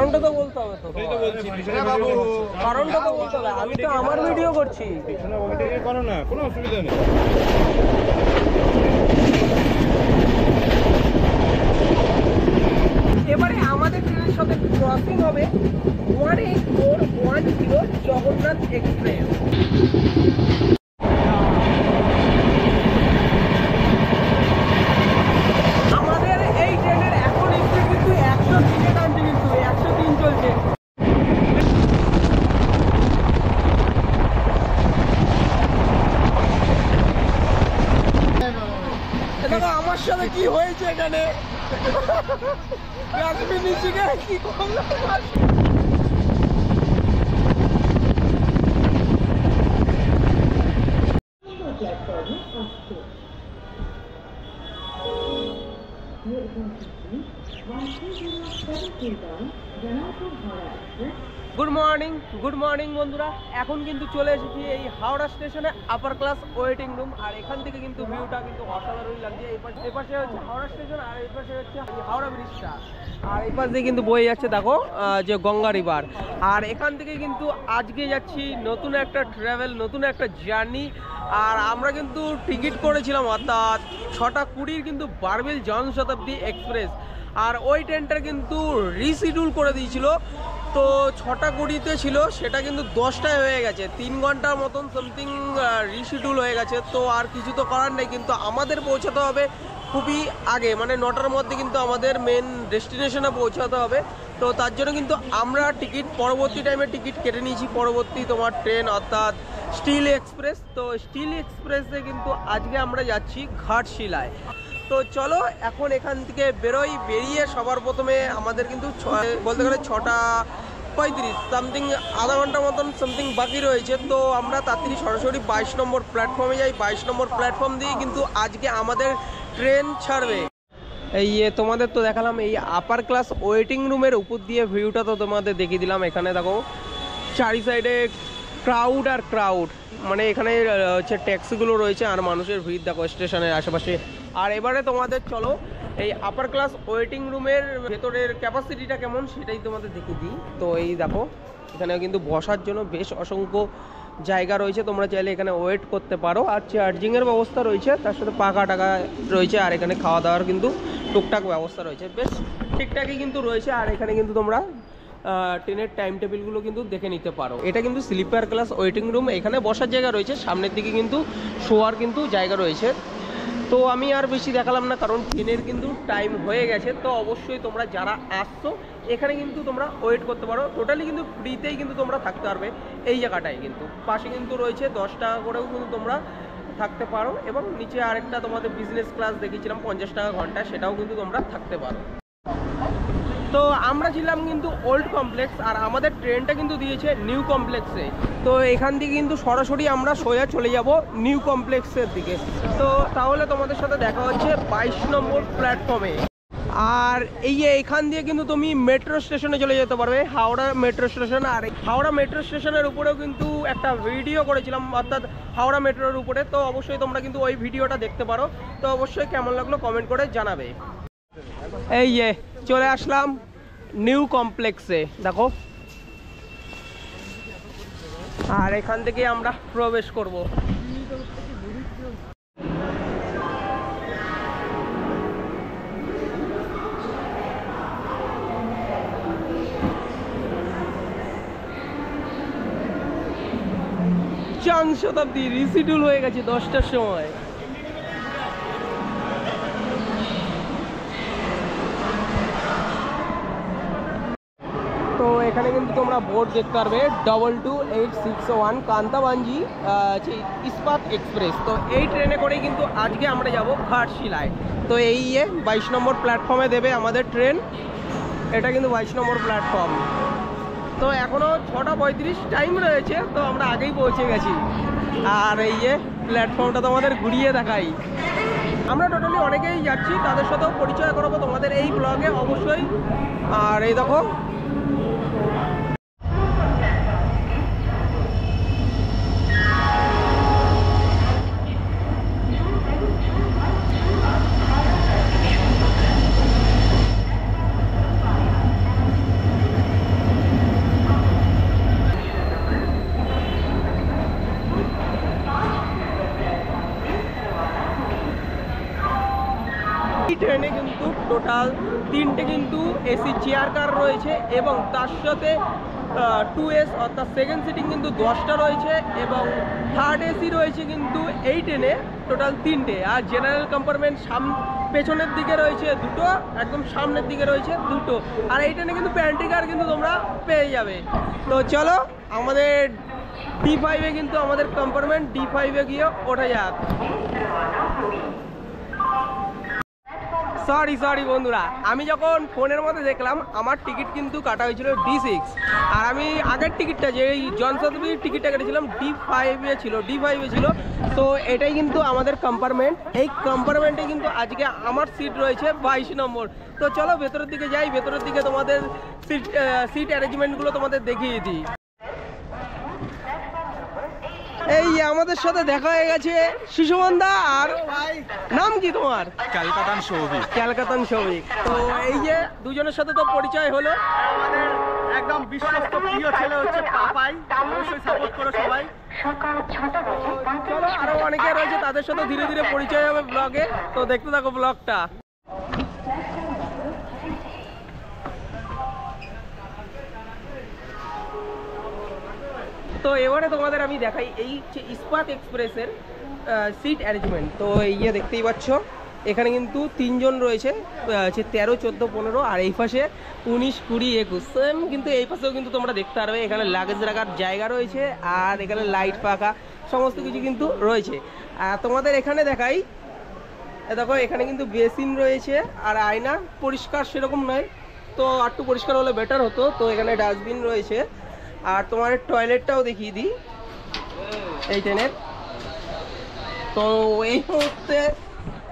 কারণটা তো বলতে হবে তো, কারণটা তো বলতে হবে। আমি তো আমার ভিডিও করছি। করো না, কোনো অসুবিধা নেই। এবারে আমাদের ট্রেনের সাথে ক্রসিং হবে 18410 জগন্নাথ এক্সপ্রেস। আমাদের এই ট্রেনের এখন স্পিড কিন্তু 103 টানছে, কিন্তু 103 চলছে। দেখো আমার সাথে কি হয়েছে এখানে, কি করলো। গুড মর্নিং বন্ধুরা, এখন কিন্তু চলে এসেছি এই হাওড়া স্টেশনে আপার ক্লাস ওয়েটিং রুম। আর এখান থেকে কিন্তু ভিউটা কিন্তু অসাধারণ লাগছে। এই পাশে হচ্ছে হাওড়া স্টেশন, আর এই পাশে হচ্ছে হাওড়া ব্রিজটা, আর এই পাশ দিয়ে কিন্তু বয়ে যাচ্ছে দেখো যে গঙ্গা রিভার। আর এখান থেকে কিন্তু আজকে যাচ্ছি নতুন একটা ট্রাভেল, নতুন একটা জার্নি। আর আমরা কিন্তু টিকিট করেছিলাম অর্থাৎ 6:20 কিন্তু বারবেল জনশতাব্দী এক্সপ্রেস। আর ওই ট্রেনটা কিন্তু রিশিডিউল করে দিয়েছিল, তো 6:20 ছিল, সেটা কিন্তু 10টায় হয়ে গেছে। 3 ঘন্টার মতন সামথিং রিশিডিউল হয়ে গেছে। তো আর কিছু তো করার নেই, কিন্তু আমাদের পৌঁছাতে হবে খুবই আগে, মানে 9টার মধ্যে কিন্তু আমাদের মেন ডেস্টিনেশনে পৌঁছাতে হবে। তো তার জন্য কিন্তু আমরা পরবর্তী টাইমে টিকিট কেটে নিয়েছি পরবর্তী তোমার ট্রেন অর্থাৎ স্টিল এক্সপ্রেস। তো স্টিল এক্সপ্রেসে কিন্তু আজকে আমরা যাচ্ছি ঘাটশিলায়। তো চলো এখন এখান থেকে বেরিয়ে সবার প্রথমে আমাদের কিন্তু বলতে গেলে 6:35 সামথিং, আধা ঘন্টার মতন সামথিং বাকি রয়েছে। তো আমরা তাড়াতাড়ি সরাসরি 22 নম্বর প্ল্যাটফর্মে যাই। 22 নম্বর প্ল্যাটফর্ম দিয়ে কিন্তু আজকে আমাদের ট্রেন ছাড়বে। এই তোমাদের তো দেখালাম এই আপার ক্লাস ওয়েটিং রুমের উপর দিয়ে ভিউটা তো তোমাদের দেখিয়ে দিলাম। এখানে দেখো চারি সাইডে ক্রাউড আর ক্রাউড, মানে এখানে হচ্ছে ট্যাক্সিগুলো রয়েছে আর মানুষের ভিড় দেখো স্টেশনের আশেপাশে। আর এবারে তোমাদের চলো এই আপার ক্লাস ওয়েটিং রুমের ভেতরের ক্যাপাসিটিটা কেমন সেটাই তোমাদের দেখিয়ে দিই। তো এই দেখো এখানে কিন্তু বসার জন্য বেশ অসংখ্য জায়গা রয়েছে, তোমরা চাইলে এখানে ওয়েট করতে পারো। আর চার্জিংয়ের ব্যবস্থা রয়েছে, তার সাথে পাকা টাকা রয়েছে, আর এখানে খাওয়া দাওয়ার কিন্তু টুকটাক ব্যবস্থা রয়েছে, বেশ ঠিকঠাকই কিন্তু রয়েছে। আর এখানে কিন্তু তোমরা ট্রেনের টাইম টেবিলগুলো কিন্তু দেখে নিতে পারো। এটা কিন্তু স্লিপার ক্লাস ওয়েটিং রুম, এখানে বসার জায়গা রয়েছে, সামনের দিকে কিন্তু শোয়ার কিন্তু জায়গা রয়েছে। তো আমি আর বেশি দেখালাম না, কারণ ট্রেনের কিন্তু টাইম হয়ে গেছে। তো অবশ্যই তোমরা যারা আসছো এখানে কিন্তু তোমরা ওয়েট করতে পারো। টোটালি কিন্তু ফ্রিতেই কিন্তু তোমরা থাকতে পারবে এই জায়গাটায়। কিন্তু পাশে কিন্তু রয়েছে 10 টাকা করেও কিন্তু তোমরা থাকতে পারো, এবং নিচে আরেকটা তোমাদের বিজনেস ক্লাস দেখিয়েছিলাম 50 টাকা ঘন্টা, সেটাও কিন্তু তোমরা থাকতে পারো। তো আমরা ছিলাম কিন্তু ওল্ড কমপ্লেক্স, আর আমাদের ট্রেনটা কিন্তু দিয়েছে নিউ কমপ্লেক্সে। তো এখান থেকে কিন্তু সরাসরি আমরা সোজা চলে যাব নিউ কমপ্লেক্সের দিকে। তো তাহলে তোমাদের সাথে দেখা হচ্ছে 22 নম্বর প্ল্যাটফর্মে। আর এখান দিয়ে কিন্তু তুমি মেট্রো স্টেশনে চলে যেতে পারবে, হাওড়া মেট্রো স্টেশন। আর হাওড়া মেট্রো স্টেশনের উপরেও কিন্তু একটা ভিডিও করেছিলাম অর্থাৎ হাওড়া মেট্রোর উপরে। তো অবশ্যই তোমরা কিন্তু ওই ভিডিওটা দেখতে পারো। তো অবশ্যই কেমন লাগলো কমেন্ট করে জানাবে। এই চলে আসলাম নিউ কমপ্লেক্সে, দেখো। আর এখান থেকে আমরা প্রবেশ করব। জনশতাব্দী রিশিডিউল হয়ে গেছে 10টার সময়। তো এখানে কিন্তু তোমরা বোর্ড দেখতে পারবে 22861 কান্তাবাঞ্জি ইস্পাত এক্সপ্রেস। তো এই ট্রেনে করেই কিন্তু আজকে আমরা যাব ঘাটশিলায়। তো এই 22 নম্বর প্ল্যাটফর্মে দেবে আমাদের ট্রেন, এটা কিন্তু 22 নম্বর প্ল্যাটফর্ম। তো এখনও 6:35 টাইম রয়েছে, তো আমরা আগেই পৌঁছে গেছি। আর এই প্ল্যাটফর্মটা তোমাদের ঘুরিয়ে দেখাই। আমরা টোটালি অনেকেই যাচ্ছি, তাদের সাথেও পরিচয় করাবো তোমাদের এই ব্লগে অবশ্যই। আর এই দেখো টোটাল 3টে কিন্তু এসি চেয়ার কার রয়েছে এবং তার সাথে 2S অর্থাৎ সেকেন্ড সিটিং কিন্তু 10টা রয়েছে এবং থার্ড এসি রয়েছে কিন্তু এই ট্রেনে টোটাল 3টে। আর জেনারেল কম্পার্টমেন্ট পেছনের দিকে রয়েছে 2টো, একদম সামনের দিকে রয়েছে 2টো। আর এই ট্রেনে কিন্তু প্যান্ট্রি কার কিন্তু তোমরা পেয়ে যাবে। তো চলো আমাদের D5-এ কিন্তু আমাদের কম্পার্টমেন্ট D5-এ গিয়ে ওঠা যাক। সরি বন্ধুরা, আমি যখন ফোনের মধ্যে দেখলাম আমার টিকিট কিন্তু কাটা হয়েছিল D6, আর আমি আগের টিকিটটা যে জনশতাব্দীর টিকিটটা কেটেছিলাম D5-এ ছিল। তো এটাই কিন্তু আমাদের কম্পার্টমেন্ট। এই কম্পার্টমেন্টে কিন্তু আজকে আমার সিট রয়েছে 22 নম্বর। তো চলো ভেতরের দিকে যাই, ভেতরের দিকে তোমাদের সিট অ্যারেঞ্জমেন্টগুলো তোমাদের দেখিয়ে দিই। এই আমাদের সাথে দেখা হয়ে গেছে শিশুমন্দা, আর নাম কি তোমার? ক্যালকাতান সৌভিক। তো এই যে দুজনের সাথে তো পরিচয় হলো। আমাদের একদম বিশ্বস্ত প্রিয় ছেলে হচ্ছে পাপাই, অবশ্যই সাপোর্ট করো সবাই। চলো আরো অনেকে রয়েছে, তাদের সাথে ধীরে ধীরে পরিচয় হবে ব্লগে। তো দেখতে থাকো ব্লগটা। তো এবারে তোমাদের আমি দেখাই এই হচ্ছে ইস্পাত এক্সপ্রেসের সিট অ্যারেঞ্জমেন্ট। তো এই যে দেখতেই পাচ্ছ এখানে কিন্তু 3 জন রয়েছে, হচ্ছে 13, 14, 15, আর এই পাশে 19, 20, 21 সেম। কিন্তু এই পাশেও কিন্তু তোমরা দেখতে পারবে এখানে লাগেজ রাখার জায়গা রয়েছে, আর এখানে লাইট পাখা সমস্ত কিছু কিন্তু রয়েছে। আর তোমাদের এখানে দেখাই, দেখো এখানে কিন্তু বেসিন রয়েছে আর আয়না। পরিষ্কার সেরকম নয়, তো একটু পরিষ্কার হলে বেটার হতো। তো এখানে ডাস্টবিন রয়েছে, আর তোমার টয়লেটটাও দেখিয়ে দিই এই ট্রেনের। তো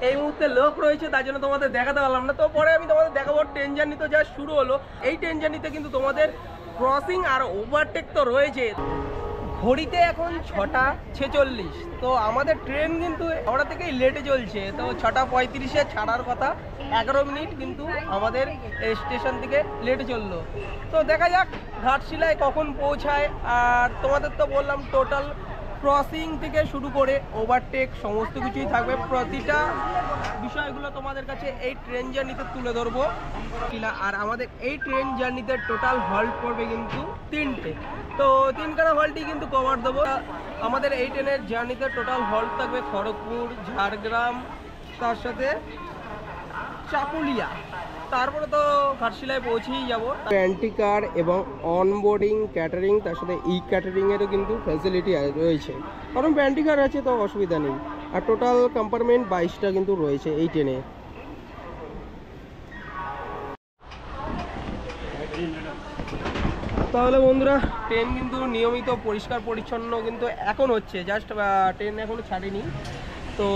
এই মুহূর্তে লোক রয়েছে, তার জন্য তোমাদের দেখাতে পারলাম না। তো পরে আমি তোমাদের দেখাবো। ট্রেন জার্নি তো যা শুরু হলো, এই ট্রেন জার্নিতে কিন্তু তোমাদের ক্রসিং আর ওভারটেক তো রয়েছে। ঘড়িতে এখন 6:46। তো আমাদের ট্রেন কিন্তু হাওড়া থেকেই লেটে চলছে। তো 6:35-এ ছাড়ার কথা, 11 মিনিট কিন্তু আমাদের স্টেশন থেকে লেটে চললো। তো দেখা যাক ঘাটশিলায় কখন পৌঁছায়। আর তোমাদের তো বললাম টোটাল ক্রসিং থেকে শুরু করে ওভারটেক সমস্ত কিছুই থাকবে। প্রতিটা বিষয়গুলো তোমাদের কাছে এই ট্রেন জার্নিতে তুলে ধরবো। আর আমাদের এই ট্রেন জার্নিতে টোটাল হল্ট পড়বে কিন্তু 3টে। তো 3খানা হল্টই কিন্তু কভার দেবো। আমাদের এই ট্রেনের জার্নিতে টোটাল হল্ট থাকবে খড়গপুর, ঝাড়গ্রাম, তার সাথে চাকুলিয়া, তারপরে তো ঘাটশিলায় পৌঁছেই যাবো। প্যান্ট্রি কার এবং অনবোর্ডিং ক্যাটারিং, তার সাথে ক্যাটারিংয়েরও কিন্তু ফ্যাসিলিটি রয়েছে, কারণ প্যান্ট্রি কার আছে তো অসুবিধা নেই। আর টোটাল কম্পার্টমেন্ট 22টা কিন্তু রয়েছে এই ট্রেনে। তাহলে বন্ধুরা ট্রেন কিন্তু নিয়মিত পরিষ্কার পরিচ্ছন্ন কিন্তু এখন হচ্ছে, জাস্ট ট্রেন এখনো ছাড়েনি। তো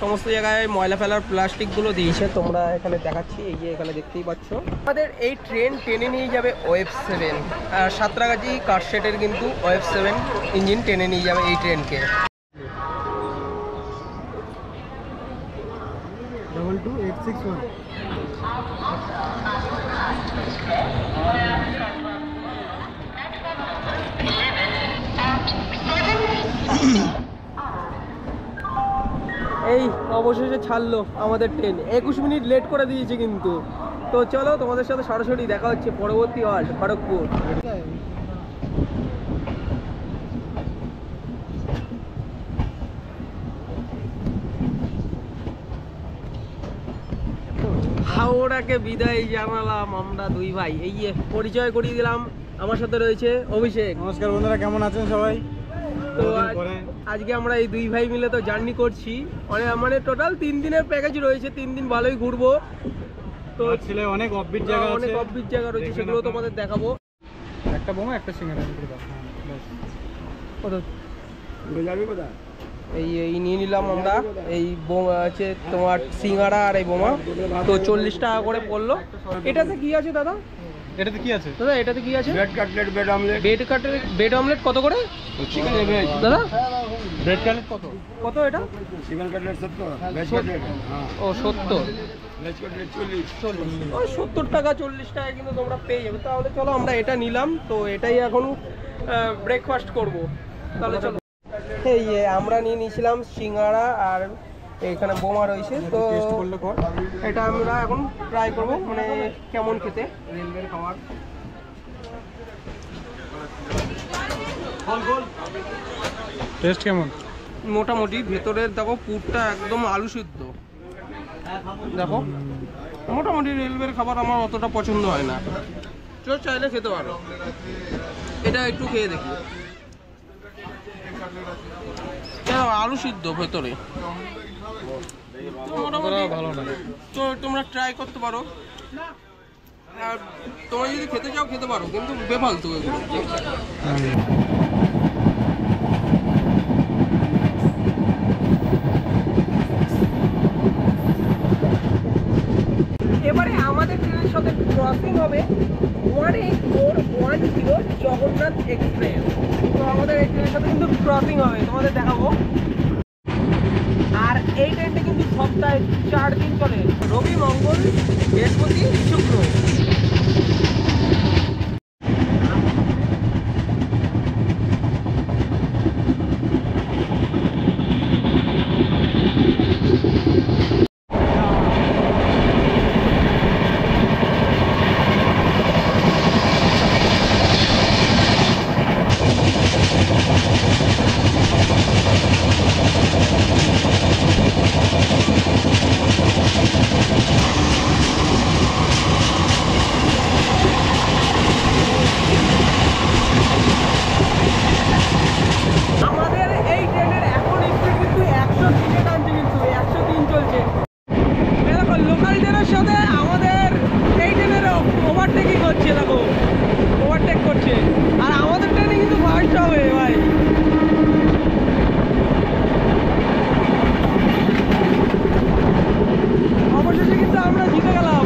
সমস্ত জায়গায় ময়লা ফেলার প্লাস্টিকগুলো দিয়েছে, তোমরা এখানে দেখাচ্ছি। এই যে এখানে দেখতেই পাচ্ছ আমাদের এই ট্রেন টেনে নিয়ে যাবে OF7, আর সাঁতরাগাছি কারশেডের কিন্তু OF7 ইঞ্জিন টেনে নিয়ে যাবে এই ট্রেনকে। 22861। এই অবশেষে ছাড়লো আমাদের ট্রেন, 21 মিনিট লেট করে দিয়েছে কিন্তু। তো চলো তোমাদের সাথে সরাসরি দেখা হচ্ছে পরবর্তী হল্ট খড়গপুর। হাওড়াকে বিদায় জানালাম আমরা দুই ভাই। এই যে পরিচয় করিয়ে দিলাম, আমার সাথে রয়েছে অভিষেক। নমস্কার বন্ধুরা, কেমন আছেন সবাই? তো আজকে আমরা এই দুই ভাই মিলে তো জার্নি করছি, মানে টোটাল 3 দিনের প্যাকেজ রয়েছে। 3 দিন ভালোই ঘুরবো। তো ছেলে অনেক অফবিট জায়গা আছে, অনেক অফবিট জায়গা রয়েছে, সেগুলো তোমাদের দেখাবো। একটা বোমা একটা সিঙ্গারা কত এই নিয়ে নিলাম আমরা। এই বোমা আছে তোমার সিঙ্গারা আর এই বোমা, তো 40 টাকা করে পড়লো। এটাতে কি আছে দাদা? এটাতে কি আছে দাদা এটাতে কি আছে? ব্রেড কাটলেট, বেড অমলেট কত করে দাদা? ব্রেড কাটলেট কত কত এটা? চিকেন কাটলেট 70, ভেজ কাটলেট ও 70, ভেজ কাটলেট 40। ওই 70 টাকা 40 টাকা কিন্তু তোমরা পেয়ে যাবে। তাহলে চলো আমরা এটা নিলাম। তো এটাই এখন ব্রেকফাস্ট করব। তাহলে চলো। এই আমরা নিয়ে নিয়েছিলাম সিঙ্গারা আর এখানে বোমা রয়েছে, তো এটা আমরা এখন ট্রাই করবো, মানে কেমন খেতে রেলওয়ের খাবার। টেস্ট কেমন? মোটামুটি ভেতরের দেখো পুরটা একদম আলু সিদ্ধ, দেখো মোটামুটি রেলওয়ের খাবার আমার অতটা পছন্দ হয় না, তো চাইলে খেতে পারো। এটা একটু খেয়ে দেখি, আলু সিদ্ধ ভেতরে, তো মোটামুটি ভালো না, তো তোমরা ট্রাই করতে পারো। আর তোমরা যদি খেতে চাও খেতে পারো, কিন্তু বেফালতু এগুলো। এবারে আমাদের ট্রেনের সাথে ক্রসিং হবে 18410 জগন্নাথ এক্সপ্রেস। তো আমাদের এই ট্রেনের সাথে কিন্তু ক্রসিং হবে, তোমাদের দেখাবো। আর এই ট্রেনটা কিন্তু সপ্তাহে 4 দিন চলে, রবি, মঙ্গল, বৃহস্পতি, শুক্র। আমাদের এই ট্রেনের এখন স্পিড কিন্তু 103 এ টানছে, কিন্তু 103 চলছে। দেখো লোকাল ট্রেনের সাথে আমাদের এই ট্রেনের ওভারটেকিং হচ্ছে, দেখো ওভারটেক করছে, আর আমাদের ট্রেনে কিন্তু ফার্স্ট হবে ভাই। অবশেষে কিন্তু আমরা জিতে গেলাম।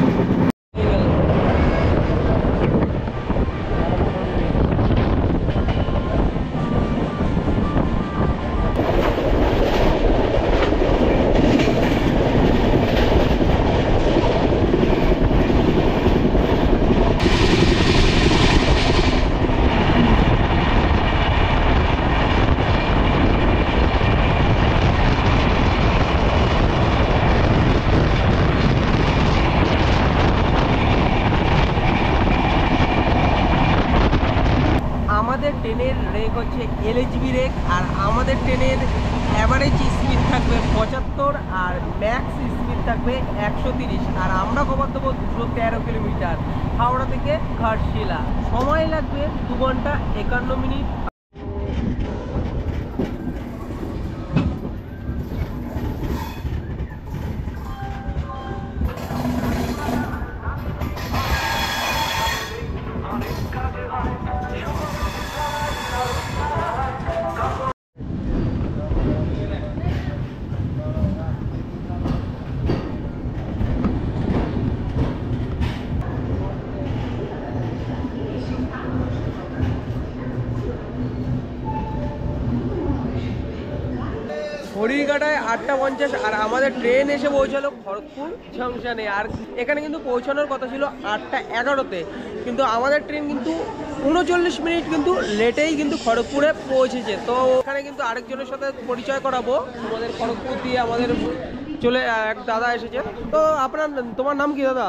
আমাদের ট্রেনের রেক হচ্ছে এলএইচবি রেক, আর আমাদের ট্রেনের অ্যাভারেজ স্পিড থাকবে 75 আর ম্যাক্স স্পিড থাকবে 130, আর আমরা খবর দেবো 213 কিলোমিটার হাওড়া থেকে ঘাটশিলা। সময় লাগবে 2 ঘন্টা 51 মিনিট। হরিঘাটায় 8:50, আর আমাদের ট্রেন এসে পৌঁছালো খড়গপুর জংশনে। আর এখানে কিন্তু পৌঁছানোর কথা ছিল 8:11-তে, কিন্তু আমাদের ট্রেন কিন্তু 39 মিনিট কিন্তু লেটেই কিন্তু খড়গপুরে পৌঁছেছে। তো এখানে কিন্তু আরেকজনের সাথে পরিচয় করাবো, আমাদের খড়গপুর দিয়ে আমাদের চলে এক দাদা এসেছে। তো তোমার নাম কি দাদা?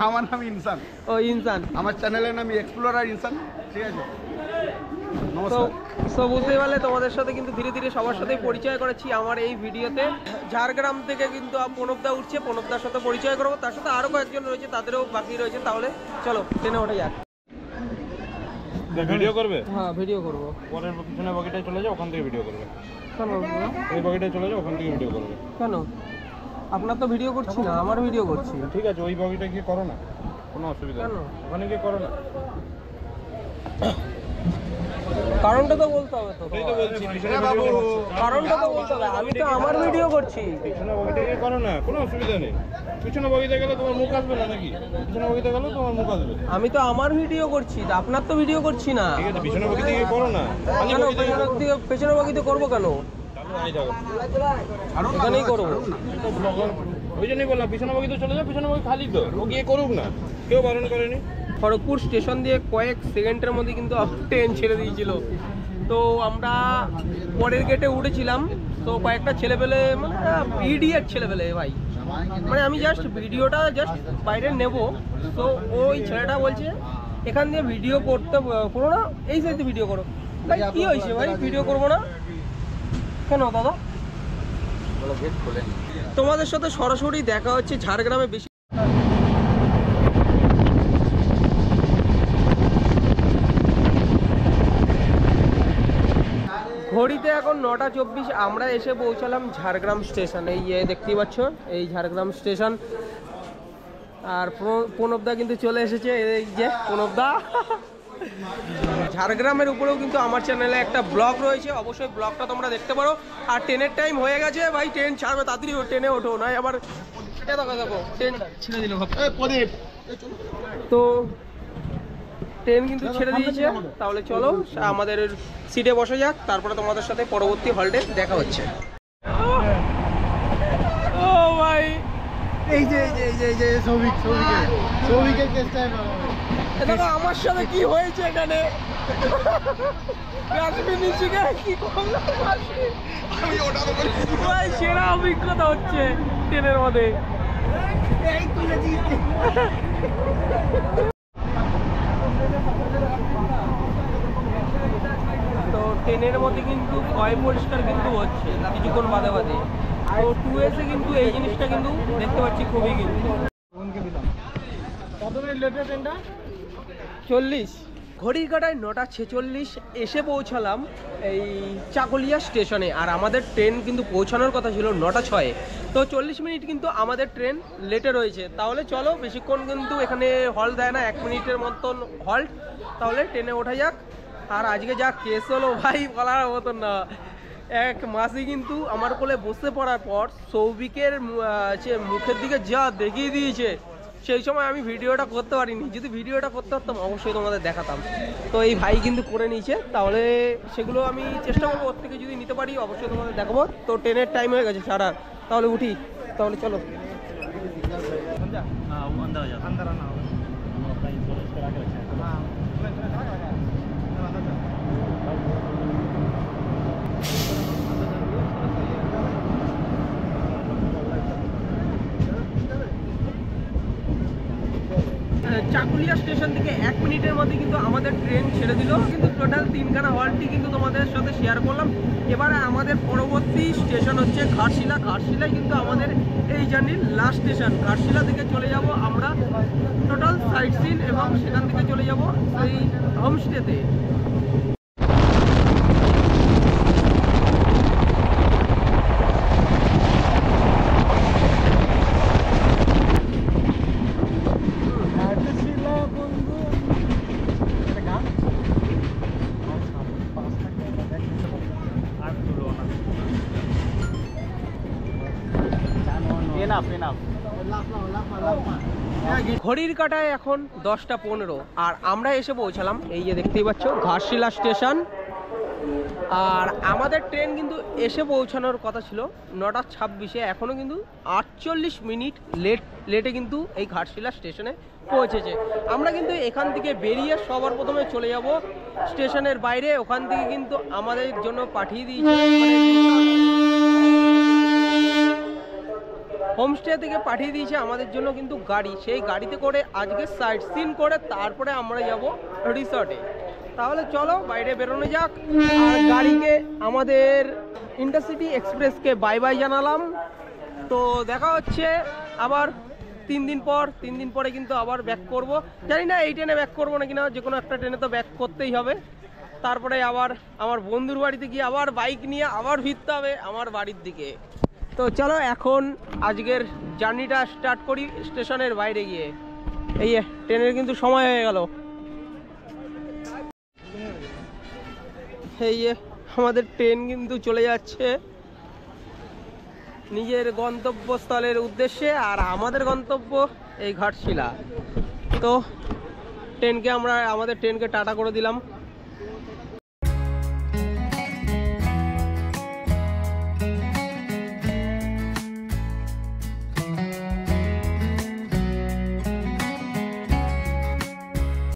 আমার নাম ইনসান। ও ইনসান, আমার চ্যানেলের নাম এক্সপ্লোরার ইনসান, ঠিক আছে। তো বুঝতেই পারলে তোমাদের সাথে কিন্তু ধীরে ধীরে সবার সাথে পরিচয় করাচ্ছি আমার এই ভিডিওতে। ঝাড়গ্রাম থেকে কিন্তু প্রণবদা উঠছে, প্রণবদার সাথে পরিচয় করবো, তার সাথে আরো কয়েকজন রয়েছে, তাদেরও বাকি রয়েছে। তাহলে চলো ট্রেনে ওঠা যাক। ভিডিও করবে? হ্যাঁ ভিডিও করবো। পরের পিছনে বগিটায় চলে যাও, ওখান থেকে ভিডিও করবে। কেন? এই বগিটায় চলে যাও, ওখান থেকে ভিডিও করবে। কেন? আপনার তো ভিডিও করছি না, আমার ভিডিও করছি। ঠিক আছে, ওই বগিটা গিয়ে করো না, কোনো অসুবিধা নেই, ওখানে গিয়ে করো না। কারণটা তো বলতে হবে তো। এই তো বলছি, পিছনে ভিডিও করো। কারণটা তো বলতে হবে, আমি তো আমার ভিডিও করছি। পিছনে বগিটা গিয়ে করো না, কোনো অসুবিধা নেই। পিছনে বগিতে গেলে তোমার মুখ আসবে না নাকি? পিছনে বগিতে গেলে তোমার মুখ আসবে। আমি তো আমার ভিডিও করছি, আপনার তো ভিডিও করছি না। ঠিক আছে, পিছনে বগিতে গিয়ে করো না। কেন পেছনে বগিতে করবো কেন? এখানেই করবো। ওই জন্যই বললাম পিছনে বগিতে চলে যাও, পিছনে বগি খালি তো, ও গিয়ে করুক না, কেউ বারণ করেনি। খড়গপুর স্টেশন দিয়ে কয়েক সেকেন্ডের মধ্যে কিন্তু ট্রেন ছেড়ে দিয়েছিল। তো আমরা পরের গেটে উঠেছিলাম, তো তো কয়েকটা ছেলেপেলে মানে ইডিয়েট ছেলেপেলে ভাই, মানে আমি জাস্ট ভিডিওটা জাস্ট বাইরে নেব, তো ওই ছেলেটা বলছে এখান দিয়ে ভিডিও করো না, এই সাইডে ভিডিও করো। ভাই কি হয়েছে ভাই, ভিডিও করবো না কেন দাদা? তোমাদের সাথে সরাসরি দেখা হচ্ছে ঝাড়গ্রামে। বেশি ঘড়িতে এখন 9:24, আমরা এসে পৌঁছালাম ঝাড়গ্রাম স্টেশন। এই দেখতেই পাচ্ছ এই ঝাড়গ্রাম স্টেশন। আর প্রণবদা কিন্তু চলে এসেছে, এই যে প্রণবদা। ঝাড়গ্রামের উপরেও কিন্তু আমার চ্যানেলে একটা ব্লগ রয়েছে, অবশ্যই ব্লগটা তোমরা দেখতে পারো। আর ট্রেনের টাইম হয়ে গেছে ভাই, ট্রেন ছাড়বে, তাড়াতাড়ি ট্রেনে ওঠো, নয় আবার দেখো ট্রেন ছেড়ে দিল। তো ট্রেন কিন্তু ছেড়ে দিয়েছে, তাহলে চলো আমাদের সিটে বসে যাক, তারপরে তোমাদের সাথে পরবর্তী হল্টে দেখা হচ্ছে। ও ভাই এই যে সৌভিকের কেসটা দেখো আমার সাথে কি হয়েছে এখানে। সেরা অভিজ্ঞতা হচ্ছে ট্রেনের মধ্যে। তো ট্রেনের মধ্যে কিন্তু পয় পরিষ্কার কিন্তু হচ্ছে কিছুক্ষণ বাদে বাদে। তো 2S কিন্তু এই জিনিসটা কিন্তু দেখতে পাচ্ছি খুবই কিন্তু 40 ঘড়ির কাটায় 9:46 এসে পৌঁছালাম এই চাকুলিয়া স্টেশনে। আর আমাদের ট্রেন কিন্তু পৌঁছানোর কথা ছিল 9:06, তো 40 মিনিট কিন্তু আমাদের ট্রেন লেটে রয়েছে। তাহলে চলো, বেশিক্ষণ কিন্তু এখানে হল্ট দেয় না, 1 মিনিটের মতন হল্ট, তাহলে ট্রেনে ওঠা যাক। আর আজকে যা কেস হলো ভাই বলার মতন না। এক মাসি কিন্তু আমার কোলে বসে পড়ার পর সৌভিকের মুখের দিকে যা দেখিয়ে দিয়েছে, সেই সময় আমি ভিডিওটা করতে পারিনি। যদি ভিডিওটা করতে পারতাম অবশ্যই তোমাদের দেখাতাম। তো এই ভাই কিন্তু করে নিয়েছে, তাহলে সেগুলো আমি চেষ্টা করবো ওর থেকে যদি নিতে পারি অবশ্যই তোমাদের দেখাবো। তো ট্রেনের টাইম হয়ে গেছে ছাড়ার, তাহলে উঠি, তাহলে চলো। চাকুলিয়া স্টেশন থেকে 1 মিনিটের মধ্যে কিন্তু আমাদের ট্রেন ছেড়ে দিল। কিন্তু টোটাল 3খানা হল্টই কিন্তু তোমাদের সাথে শেয়ার করলাম। এবারে আমাদের পরবর্তী স্টেশন হচ্ছে ঘাটশিলা। ঘাটশিলায় কিন্তু আমাদের এই জার্নির লাস্ট স্টেশন। ঘাটশিলা থেকে চলে যাব আমরা টোটাল সাইট সিন, এবং সেখান থেকে চলে যাব সেই হোমস্টেতে। ঘড়ির কাটায় এখন 10:15, আর আমরা এসে পৌঁছালাম এই যে দেখতেই পাচ্ছ ঘাটশিলা স্টেশন। আর আমাদের ট্রেন কিন্তু এসে পৌঁছানোর কথা ছিল 9:26, এখনও কিন্তু 48 মিনিট লেটে কিন্তু এই ঘাটশিলা স্টেশনে পৌঁছেছে। আমরা কিন্তু এখান থেকে বেরিয়ে সবার প্রথমে চলে যাব স্টেশনের বাইরে। ওখান থেকে কিন্তু আমাদের জন্য পাঠিয়ে দিয়েছে, হোমস্টে থেকে পাঠিয়ে দিয়েছে আমাদের জন্য কিন্তু গাড়ি। সেই গাড়িতে করে আজকে সাইট সিন করে তারপরে আমরা যাব রিসর্টে। তাহলে চলো বাইরে বেরোনো যাক। আর গাড়িকে আমাদের ইন্টারসিটি এক্সপ্রেসকে বাই বাই জানালাম। তো দেখা হচ্ছে আবার 3 দিন পর। 3 দিন পরে কিন্তু আবার ব্যাক করব। জানি না এই ট্রেনে ব্যাক করবো নাকি না, যে কোনো একটা ট্রেনে তো ব্যাক করতেই হবে। তারপরে আবার আমার বন্ধুর বাড়িতে গিয়ে আবার বাইক নিয়ে আবার ফিরতে হবে আমার বাড়ির দিকে। তো চলো এখন আজকের জার্নিটা স্টার্ট করি স্টেশনের বাইরে গিয়ে। এই ট্রেনের কিন্তু সময় হয়ে গেল। এই আমাদের ট্রেন কিন্তু চলে যাচ্ছে নিজের গন্তব্যস্থলের উদ্দেশ্যে, আর আমাদের গন্তব্য এই ঘাটশিলা। তো আমাদের ট্রেনকে টাটা করে দিলাম।